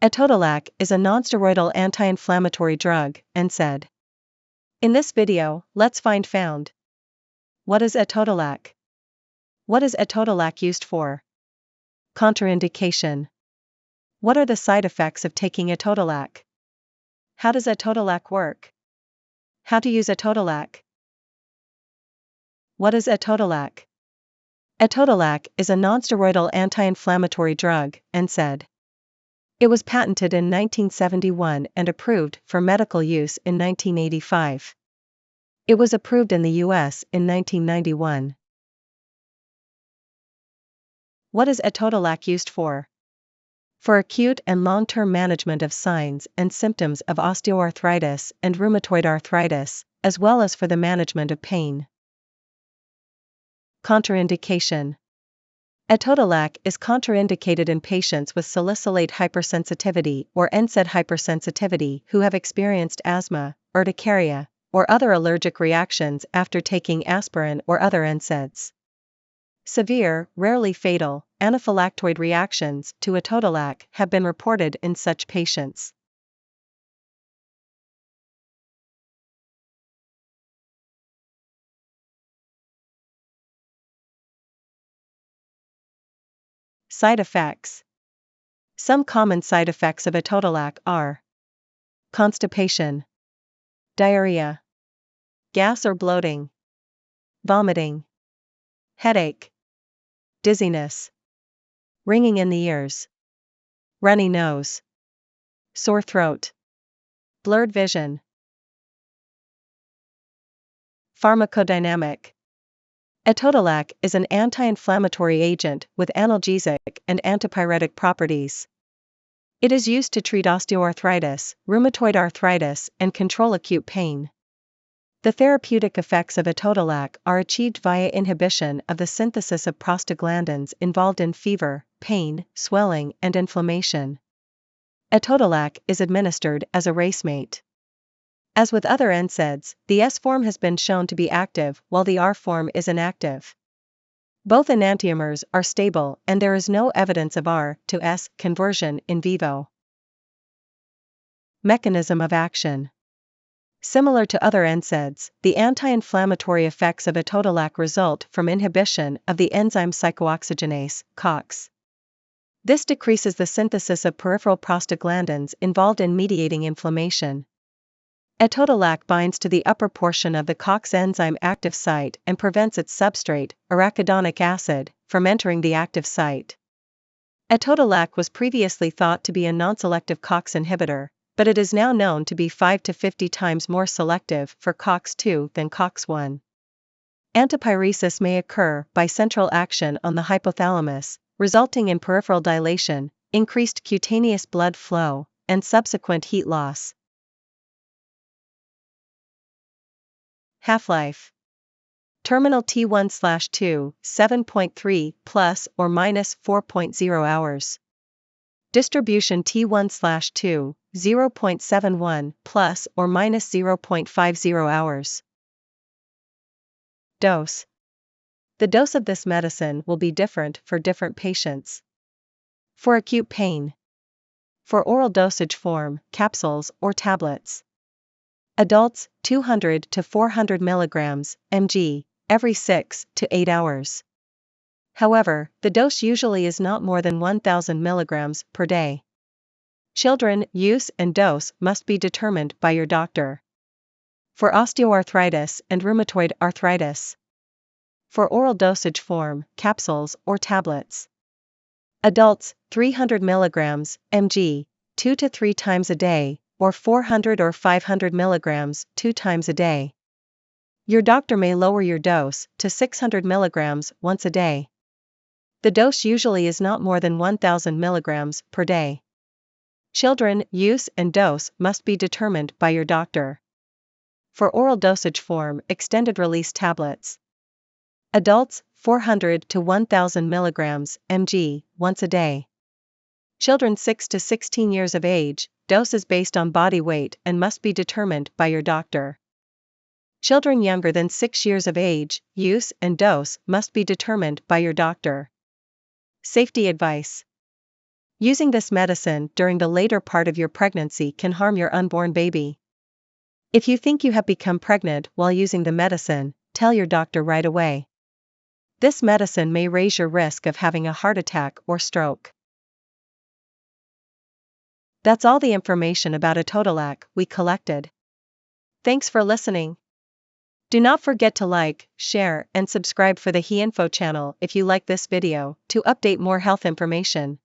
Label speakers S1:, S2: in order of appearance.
S1: Etodolac is a nonsteroidal anti-inflammatory drug, NSAID. In this video, let's find. What is Etodolac? What is Etodolac used for? Contraindication. What are the side effects of taking Etodolac? How does Etodolac work? How to use Etodolac? What is Etodolac? Etodolac is a nonsteroidal anti-inflammatory drug, NSAID. It was patented in 1971 and approved for medical use in 1985. It was approved in the US in 1991. What is Etodolac used for? For acute and long-term management of signs and symptoms of osteoarthritis and rheumatoid arthritis, as well as for the management of pain. Contraindication. Etodolac is contraindicated in patients with salicylate hypersensitivity or NSAID hypersensitivity who have experienced asthma, urticaria, or other allergic reactions after taking aspirin or other NSAIDs. Severe, rarely fatal, anaphylactoid reactions to Etodolac have been reported in such patients. Side effects. Some common side effects of Etodolac are constipation, diarrhea, gas or bloating, vomiting, headache, dizziness, ringing in the ears, runny nose, sore throat, blurred vision. Pharmacodynamic. Etodolac is an anti-inflammatory agent with analgesic and antipyretic properties. It is used to treat osteoarthritis, rheumatoid arthritis, and control acute pain. The therapeutic effects of Etodolac are achieved via inhibition of the synthesis of prostaglandins involved in fever, pain, swelling, and inflammation. Etodolac is administered as a racemate. As with other NSAIDs, the S form has been shown to be active while the R form is inactive. Both enantiomers are stable and there is no evidence of R to S conversion in vivo. Mechanism of action. Similar to other NSAIDs, the anti-inflammatory effects of Etodolac result from inhibition of the enzyme cyclooxygenase, COX. This decreases the synthesis of peripheral prostaglandins involved in mediating inflammation. Etodolac binds to the upper portion of the COX enzyme active site and prevents its substrate, arachidonic acid, from entering the active site. Etodolac was previously thought to be a non-selective COX inhibitor, but it is now known to be 5 to 50 times more selective for COX-2 than COX-1. Antipyresis may occur by central action on the hypothalamus, resulting in peripheral dilation, increased cutaneous blood flow, and subsequent heat loss. Half-life. Terminal T1/2, 7.3 plus or minus 4.0 hours. Distribution T1/2, 0.71 plus or minus 0.50 hours. Dose. The dose of this medicine will be different for different patients. For acute pain. For oral dosage form, capsules or tablets. Adults, 200 to 400 mg, mg, every 6 to 8 hours. However, the dose usually is not more than 1,000 mg per day. Children, use and dose must be determined by your doctor. For osteoarthritis and rheumatoid arthritis. For oral dosage form, capsules or tablets. Adults, 300 mg, mg, 2 to 3 times a day, or 400 or 500 mg 2 times a day. Your doctor may lower your dose to 600 mg once a day. The dose usually is not more than 1,000 mg per day. Children, use and dose must be determined by your doctor. For oral dosage form, extended release tablets. Adults, 400 to 1,000 mg, mg, once a day. Children 6 to 16 years of age, dose is based on body weight and must be determined by your doctor. Children younger than 6 years of age, use and dose must be determined by your doctor. Safety advice. Using this medicine during the later part of your pregnancy can harm your unborn baby. If you think you have become pregnant while using the medicine, tell your doctor right away. This medicine may raise your risk of having a heart attack or stroke. That's all the information about Etodolac we collected. Thanks for listening. Do not forget to like, share, and subscribe for the HeInfo channel if you like this video, to update more health information.